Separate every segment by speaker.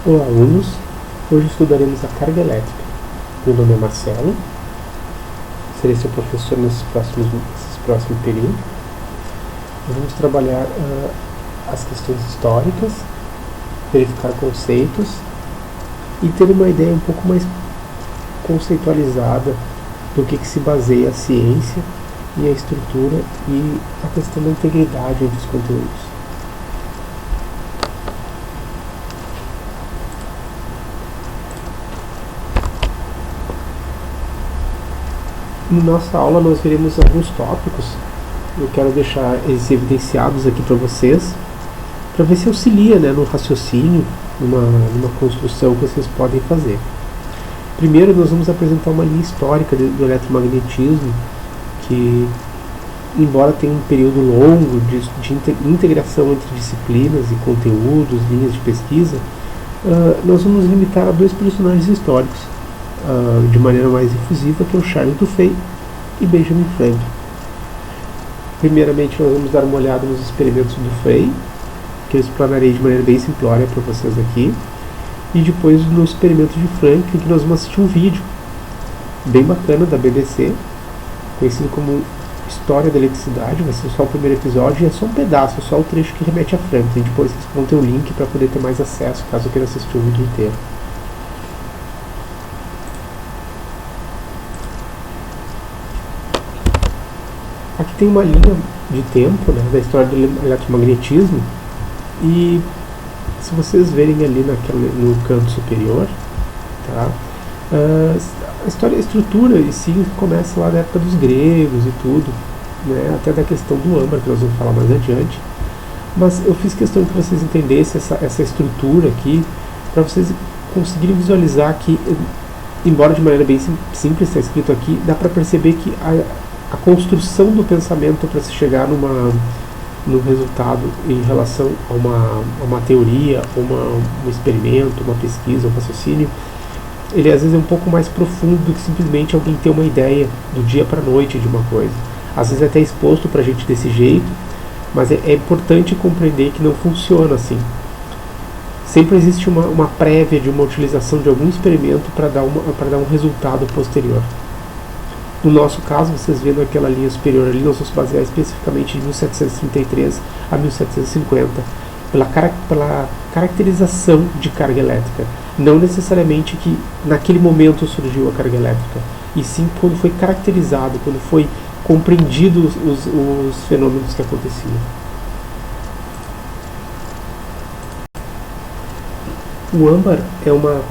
Speaker 1: Olá, alunos! Hoje estudaremos a carga elétrica. Meu nome é Marcelo, serei seu professor nesses próximos períodos. Vamos trabalhar as questões históricas, verificar conceitos e ter uma ideia um pouco mais conceitualizada do que se baseia a ciência e a estrutura e a questão da integridade entre os conteúdos. Na nossa aula nós veremos alguns tópicos. Eu quero deixar eles evidenciados aqui para vocês, para ver se auxilia, no raciocínio, numa construção que vocês podem fazer. Primeiro nós vamos apresentar uma linha histórica do eletromagnetismo, que embora tenha um período longo de integração entre disciplinas e conteúdos, linhas de pesquisa, nós vamos limitar a dois personagens históricos, de maneira mais efusiva, que é o Charles Duffay e Benjamin Franklin. Primeiramente nós vamos dar uma olhada nos experimentos do Duffay, que eu explanarei de maneira bem simplória para vocês aqui, e depois no experimento de Franklin, que nós vamos assistir um vídeo bem bacana da BBC, conhecido como História da Eletricidade. Vai ser só o primeiro episódio e é só um pedaço, só o trecho que remete a Franklin. Depois vocês vão ter o link para poder ter mais acesso, caso queira assistir o vídeo inteiro. Aqui tem uma linha de tempo, da história do eletromagnetismo, e se vocês verem ali no canto superior, tá, a estrutura e sim começa lá da época dos gregos e tudo, até da questão do âmbar, que nós vamos falar mais adiante. Mas eu fiz questão que vocês entendessem essa estrutura aqui, para vocês conseguirem visualizar que, embora de maneira bem simples está escrito aqui, dá para perceber que a construção do pensamento para se chegar no resultado em relação a uma teoria, um experimento, uma pesquisa, um raciocínio, ele às vezes é um pouco mais profundo do que simplesmente alguém ter uma ideia do dia para a noite de uma coisa. Às vezes é até exposto para a gente desse jeito, mas é importante compreender que não funciona assim. Sempre existe uma prévia de uma utilização de algum experimento para dar um resultado posterior. No nosso caso, vocês vendo aquela linha superior ali, nós vamos basear especificamente de 1733 a 1750, pela caracterização de carga elétrica. Não necessariamente que naquele momento surgiu a carga elétrica, e sim quando foi caracterizado, quando foi compreendido os fenômenos que aconteciam. O âmbar é uma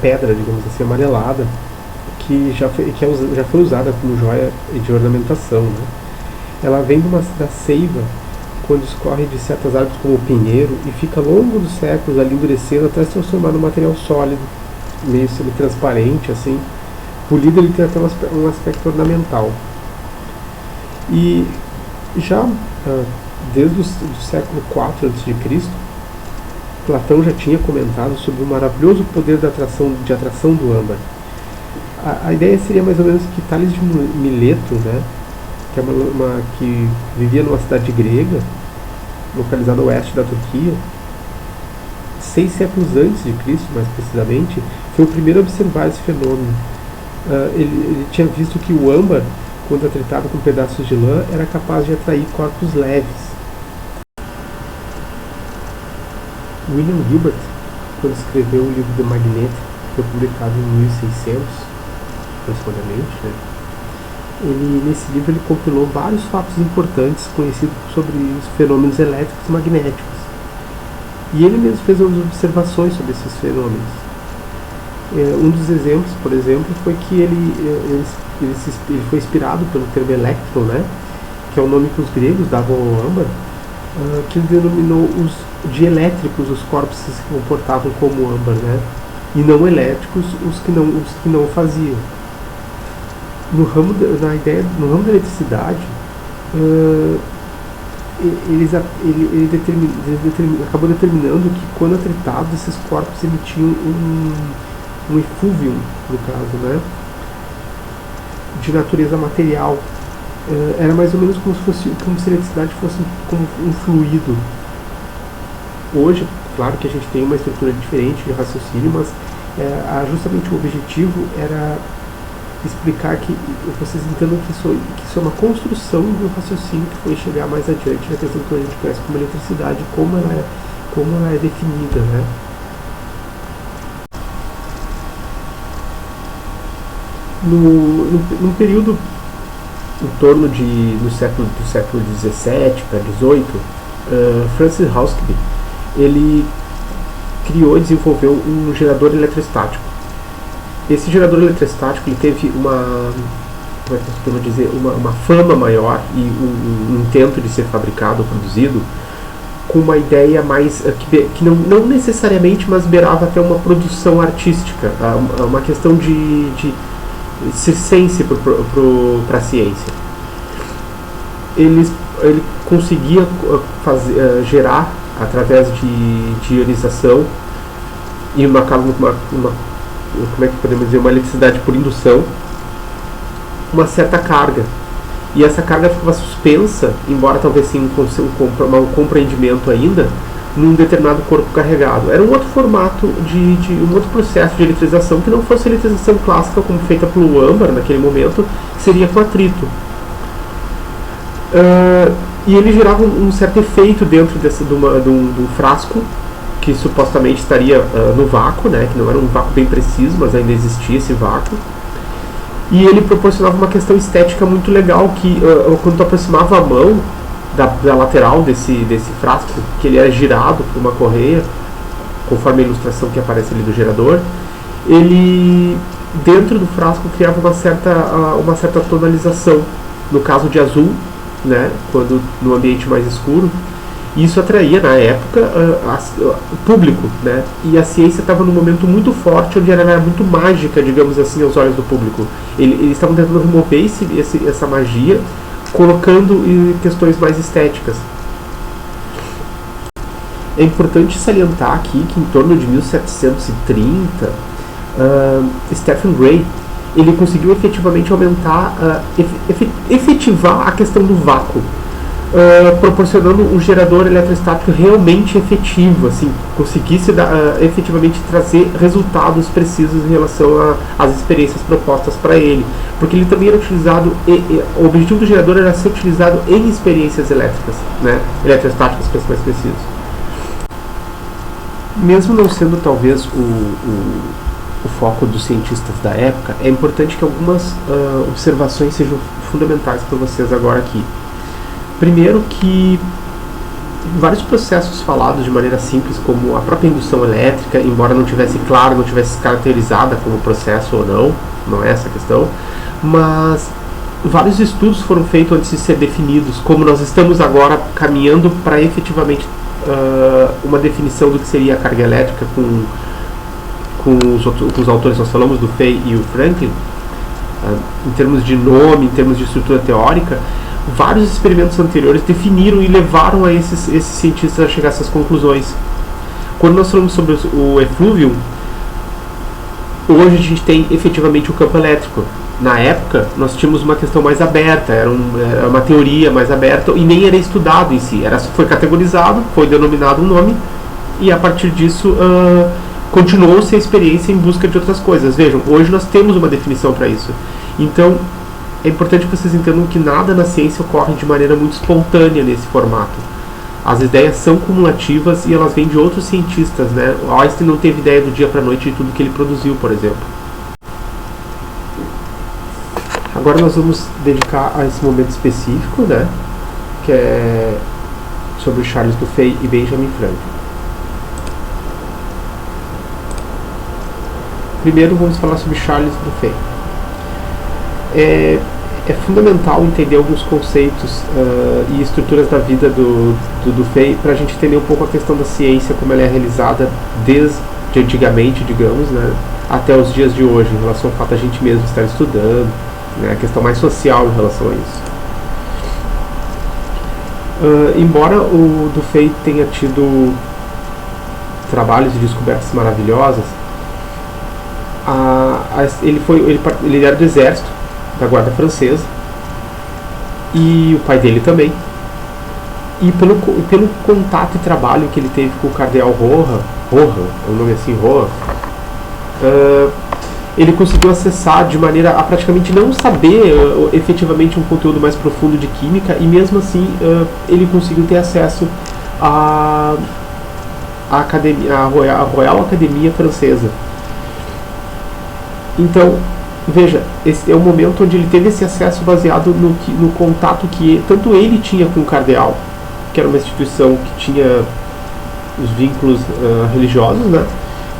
Speaker 1: pedra, digamos assim, amarelada, que já foi usada como joia de ornamentação. Ela vem da seiva, quando escorre de certas árvores como o pinheiro, e fica ao longo dos séculos ali endurecendo até se transformar num material sólido, meio semi-transparente, assim. Polido, ele tem até um aspecto ornamental. E já desde o século IV a.C., Platão já tinha comentado sobre o maravilhoso poder de atração do âmbar. A ideia seria mais ou menos que Tales de Mileto, que é que vivia numa cidade grega, localizada a oeste da Turquia, 6 séculos antes de Cristo, mais precisamente, foi o primeiro a observar esse fenômeno. Ele tinha visto que o âmbar, quando atritado com pedaços de lã, era capaz de atrair corpos leves. William Gilbert, quando escreveu o livro The Magnet, que foi publicado em 1600, aproximadamente, nesse livro ele compilou vários fatos importantes conhecidos sobre os fenômenos elétricos e magnéticos. E ele mesmo fez umas observações sobre esses fenômenos. Um dos exemplos, por exemplo, foi que ele foi inspirado pelo termo elétron, que é o nome que os gregos davam ao âmbar, que ele denominou de elétricos os corpos que se comportavam como âmbar, e não elétricos os que não faziam. No ramo da eletricidade, ele acabou determinando que, quando atritados, esses corpos emitiam um efúvio, no caso, de natureza material. Era mais ou menos como se a eletricidade fosse como um fluido. Hoje, claro que a gente tem uma estrutura diferente de raciocínio, mas justamente o objetivo era explicar que vocês entendam que isso é uma construção do raciocínio que foi chegar mais adiante na questão que a gente conhece como eletricidade, como ela é definida, né? No período em torno do século XVII para XVIII, Francis Hauksbee ele criou e desenvolveu um gerador eletrostático. Esse gerador eletrostático ele teve uma fama maior e um intento de ser fabricado, produzido, com uma ideia mais que não necessariamente, mas beirava até uma produção artística, uma questão de circense para a ciência. Ele conseguia gerar através de ionização e como é que podemos dizer, uma eletricidade por indução, uma certa carga. E essa carga ficava suspensa, embora talvez sem um compreendimento ainda, num determinado corpo carregado. Era um outro formato um outro processo de eletrização que não fosse a eletrização clássica como feita pelo âmbar naquele momento, que seria com atrito. E ele gerava um certo efeito dentro de um frasco que supostamente estaria no vácuo, né, que não era um vácuo bem preciso, mas ainda existia esse vácuo. E ele proporcionava uma questão estética muito legal, que quando tu aproximava a mão da lateral desse frasco, que ele era girado por uma correia, conforme a ilustração que aparece ali do gerador, ele, dentro do frasco, criava uma certa tonalização, no caso de azul, né, quando no ambiente mais escuro. E isso atraía, na época, o público, né? E a ciência estava num momento muito forte, onde ela era muito mágica, digamos assim, aos olhos do público. Eles estavam tentando remover essa magia, colocando em questões mais estéticas. É importante salientar aqui que em torno de 1730, Stephen Gray ele conseguiu efetivamente efetivar a questão do vácuo, proporcionando um gerador eletrostático realmente efetivo, assim, conseguisse efetivamente trazer resultados precisos em relação às experiências propostas para ele, porque ele também era utilizado, o objetivo do gerador era ser utilizado em experiências elétricas, né, eletrostáticas, para ser mais preciso. Mesmo não sendo talvez o foco dos cientistas da época, é importante que algumas observações sejam fundamentais para vocês agora aqui. Primeiro que vários processos falados de maneira simples, como a própria indução elétrica, embora não tivesse claro, não tivesse caracterizada como processo ou não é essa a questão, mas vários estudos foram feitos antes de ser definidos, como nós estamos agora caminhando para efetivamente uma definição do que seria a carga elétrica com os autores, nós falamos do Fay e o Franklin, em termos de nome, em termos de estrutura teórica. Vários experimentos anteriores definiram e levaram a esses cientistas a chegar a essas conclusões. Quando nós falamos sobre o eflúvio, hoje a gente tem efetivamente o campo elétrico. Na época, nós tínhamos uma questão mais aberta, era uma teoria mais aberta e nem era estudado em si. Foi categorizado, foi denominado um nome e a partir disso continuou-se a experiência em busca de outras coisas. Vejam, hoje nós temos uma definição para isso. Então, é importante que vocês entendam que nada na ciência ocorre de maneira muito espontânea nesse formato. As ideias são cumulativas e elas vêm de outros cientistas, né? O Einstein não teve ideia do dia para a noite de tudo que ele produziu, por exemplo. Agora nós vamos dedicar a esse momento específico, né? Que é sobre Charles Dufay e Benjamin Franklin. Primeiro vamos falar sobre Charles Dufay. É fundamental entender alguns conceitos e estruturas da vida do Dufay para a gente entender um pouco a questão da ciência, como ela é realizada desde antigamente, digamos, né, até os dias de hoje, em relação ao fato da gente mesmo estar estudando, né, a questão mais social em relação a isso. Embora o Dufay tenha tido trabalhos e descobertas maravilhosas, ele era do exército, da guarda francesa, e o pai dele também. E pelo contato e trabalho que ele teve com o cardeal Rohan, o nome assim, Rohan, ele conseguiu acessar de maneira a praticamente não saber efetivamente um conteúdo mais profundo de química, e mesmo assim ele conseguiu ter acesso à Royal Academia Francesa. Então, veja, esse é o momento onde ele teve esse acesso baseado no contato que tanto ele tinha com o cardeal, que era uma instituição que tinha os vínculos religiosos, né?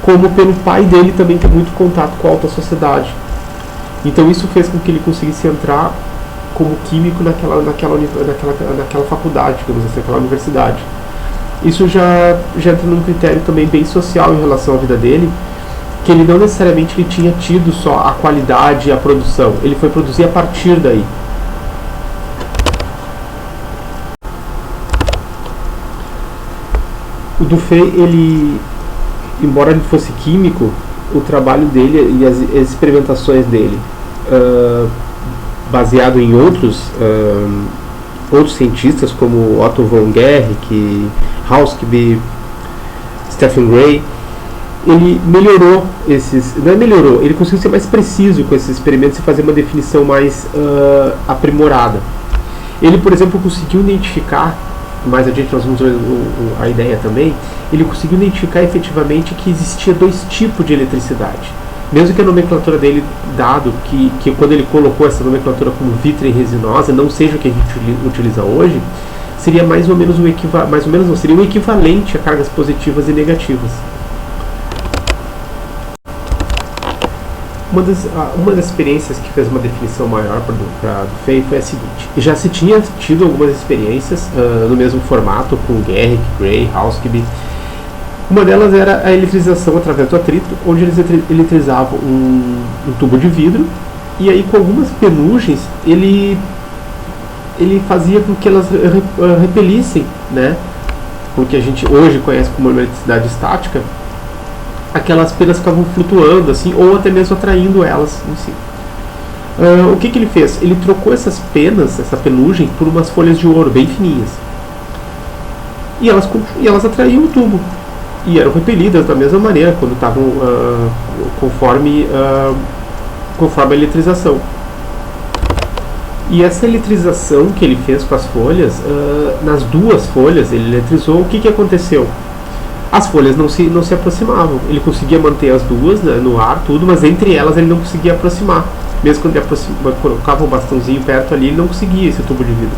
Speaker 1: Como pelo pai dele também ter muito contato com a alta sociedade. Então isso fez com que ele conseguisse entrar como químico naquela faculdade, digamos assim, naquela universidade. Isso já entra num critério também bem social em relação à vida dele, que ele não necessariamente ele tinha tido só a qualidade e a produção, ele foi produzir a partir daí. O Dufay, ele, embora ele fosse químico, o trabalho dele e as experimentações dele, baseado em outros cientistas como Otto von Guericke, Hauskby, Stephen Gray, ele melhorou ele conseguiu ser mais preciso com esses experimentos e fazer uma definição mais aprimorada. Ele, por exemplo, conseguiu identificar, mais adiante nós vamos ver a ideia também, ele conseguiu identificar efetivamente que existia dois tipos de eletricidade. Mesmo que a nomenclatura dele, dado que quando ele colocou essa nomenclatura como vítrea resinosa, não seja o que a gente utiliza hoje, seria mais ou menos seria um equivalente a cargas positivas e negativas. Uma das experiências que fez uma definição maior para Dufay foi a seguinte: já se tinha tido algumas experiências no mesmo formato com Guericke, Gray, Hauskby. Uma delas era a eletrização através do atrito, onde eles eletrizavam um tubo de vidro, e aí com algumas penugens ele fazia com que elas repelissem, né, o que a gente hoje conhece como eletricidade estática. Aquelas penas ficavam flutuando assim, ou até mesmo atraindo elas em si. O que ele fez? Ele trocou essas penas, essa penugem, por umas folhas de ouro bem fininhas, e elas atraíam o tubo e eram repelidas da mesma maneira quando estavam conforme a eletrização. E essa eletrização que ele fez com as folhas, nas duas folhas ele eletrizou, o que aconteceu? As folhas não se aproximavam. Ele conseguia manter as duas, né, no ar, tudo, mas entre elas ele não conseguia aproximar. Mesmo quando ele colocava um bastãozinho perto ali, ele não conseguia esse tubo de vidro.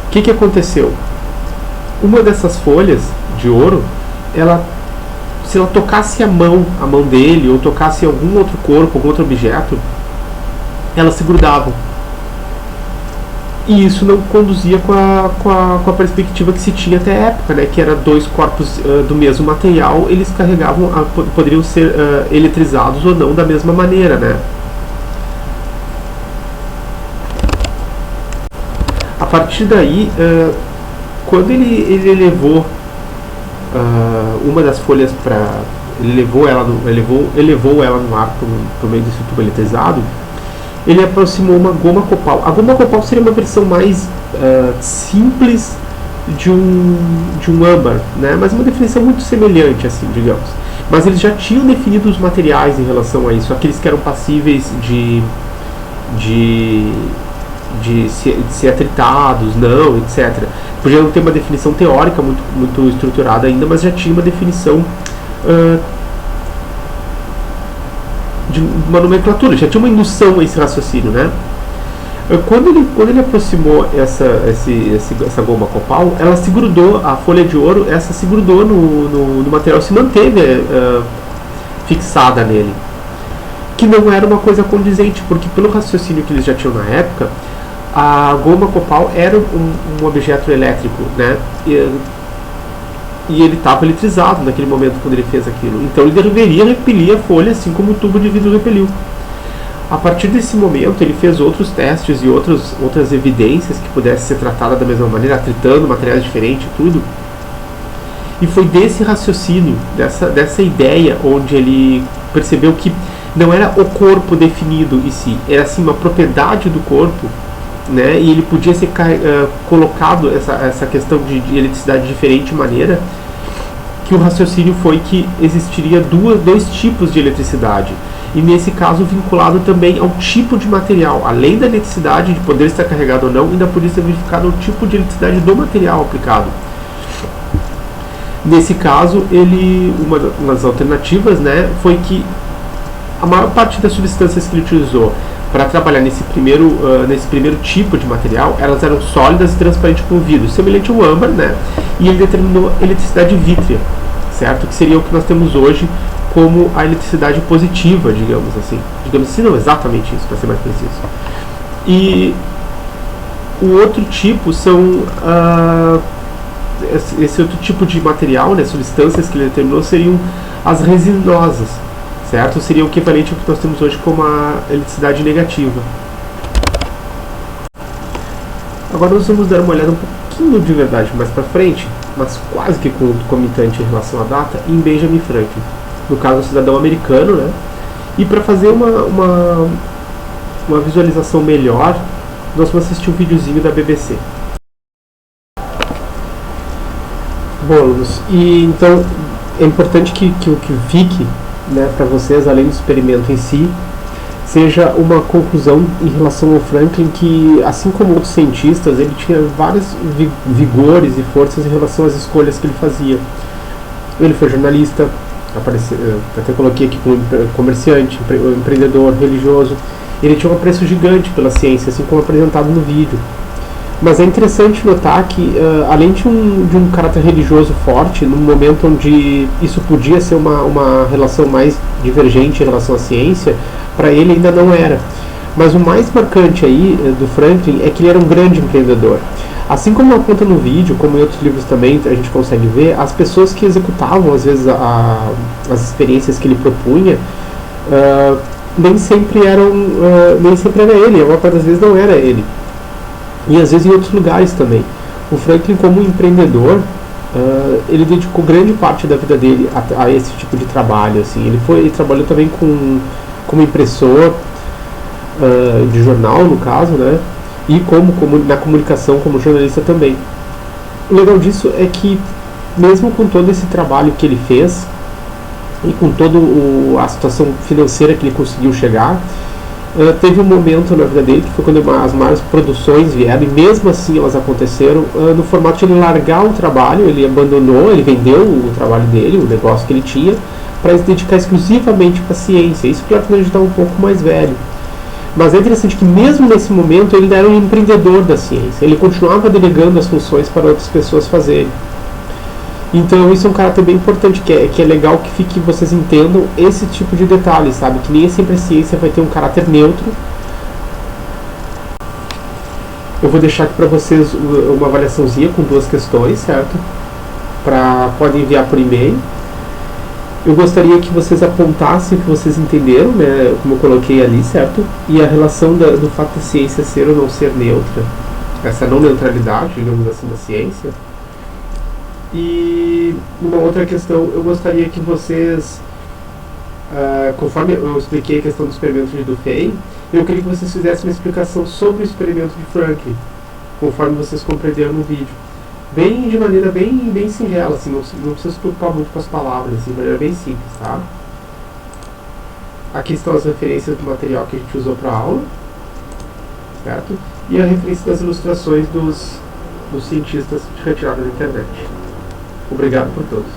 Speaker 1: O que aconteceu? Uma dessas folhas de ouro, se ela tocasse a mão dele, ou tocasse algum outro corpo, algum outro objeto, elas se grudavam. E isso não conduzia com a perspectiva que se tinha até a época, né, que era dois corpos do mesmo material, eles poderiam ser eletrizados ou não da mesma maneira, né. A partir daí, quando ele levou uma das folhas elevou ela no ar por meio desse tubo eletrizado, ele aproximou uma goma copal. A goma copal seria uma versão mais simples de um âmbar, né? Mas uma definição muito semelhante, assim, digamos. Mas eles já tinham definido os materiais em relação a isso, aqueles que eram passíveis de ser atritados, não, etc. Podia não ter uma definição teórica muito estruturada ainda, mas já tinha uma definição de uma nomenclatura, já tinha uma indução a esse raciocínio, né? Quando ele aproximou essa goma copal, ela se grudou, a folha de ouro, essa se grudou no material, se manteve fixada nele, que não era uma coisa condizente, porque pelo raciocínio que eles já tinham na época, a goma copal era um objeto elétrico, né? E ele estava eletrizado naquele momento quando ele fez aquilo. Então ele deveria repelir a folha, assim como o tubo de vidro repeliu. A partir desse momento ele fez outros testes e outras evidências que pudesse ser tratada da mesma maneira, atritando materiais diferentes e tudo. E foi desse raciocínio, dessa ideia, onde ele percebeu que não era o corpo definido em si, era assim uma propriedade do corpo né, e ele podia ser colocado, essa questão de eletricidade de diferente maneira, que o raciocínio foi que existiria dois tipos de eletricidade, e nesse caso vinculado também ao tipo de material. Além da eletricidade de poder estar carregado ou não, ainda podia ser verificado o tipo de eletricidade do material aplicado. Nesse caso, uma das alternativas, né, foi que a maior parte das substâncias que ele utilizou para trabalhar nesse primeiro tipo de material, elas eram sólidas e transparentes como vidro, semelhante ao âmbar, né? E ele determinou eletricidade vítrea, certo? Que seria o que nós temos hoje como a eletricidade positiva, digamos assim. Digamos assim, não exatamente isso, para ser mais preciso. E o outro tipo são esse outro tipo de material, né, substâncias que ele determinou, seriam as resinosas, certo? Seria o equivalente ao que nós temos hoje como a eletricidade negativa. Agora nós vamos dar uma olhada um pouquinho de verdade mais para frente, mas quase que concomitante em relação à data, em Benjamin Franklin, no caso um cidadão americano, né? E para fazer uma visualização melhor, nós vamos assistir um videozinho da BBC. Bom, alunos, e então é importante que o que fique, né, para vocês, além do experimento em si, seja uma conclusão em relação ao Franklin, que, assim como outros cientistas, ele tinha vários vigores e forças em relação às escolhas que ele fazia. Ele foi jornalista, até coloquei aqui como comerciante, empreendedor, religioso. Ele tinha um apreço gigante pela ciência, assim como apresentado no vídeo. Mas é interessante notar que, além de um caráter religioso forte, num momento onde isso podia ser uma relação mais divergente em relação à ciência, para ele ainda não era. Mas o mais marcante aí do Franklin é que ele era um grande empreendedor. Assim como aponta no vídeo, como em outros livros também a gente consegue ver, as pessoas que executavam às vezes as experiências que ele propunha, nem sempre era ele, a maior parte das vezes não era ele. E às vezes em outros lugares também. O Franklin, como empreendedor, ele dedicou grande parte da vida dele a esse tipo de trabalho. Assim. Ele trabalhou também como impressor de jornal, no caso, né? E na comunicação como jornalista também. O legal disso é que, mesmo com todo esse trabalho que ele fez, e com toda a situação financeira que ele conseguiu chegar, teve um momento na vida dele que foi quando as maiores produções vieram, e mesmo assim elas aconteceram no formato de ele largar o trabalho. Ele abandonou, ele vendeu o trabalho dele, o negócio que ele tinha, para se dedicar exclusivamente para a ciência. Isso claro que ele já estava um pouco mais velho. Mas é interessante que mesmo nesse momento ele era um empreendedor da ciência. Ele continuava delegando as funções para outras pessoas fazerem. Então isso é um caráter bem importante, que é legal que vocês entendam esse tipo de detalhe, sabe? Que nem sempre a ciência vai ter um caráter neutro. Eu vou deixar aqui para vocês uma avaliaçãozinha com 2 questões, certo? Podem enviar por e-mail. Eu gostaria que vocês apontassem o que vocês entenderam, né? Como eu coloquei ali, certo? E a relação do fato da ciência ser ou não ser neutra. Essa não neutralidade, digamos assim, da ciência. E uma outra questão, eu gostaria que vocês, conforme eu expliquei a questão do experimento de Dufay, eu queria que vocês fizessem uma explicação sobre o experimento de Franklin, conforme vocês compreenderam no vídeo. De maneira bem singela, assim, não precisa se preocupar muito com as palavras, assim, de maneira bem simples, tá? Aqui estão as referências do material que a gente usou para a aula, certo? E a referência das ilustrações dos cientistas retiradas da internet. Obrigado por todos.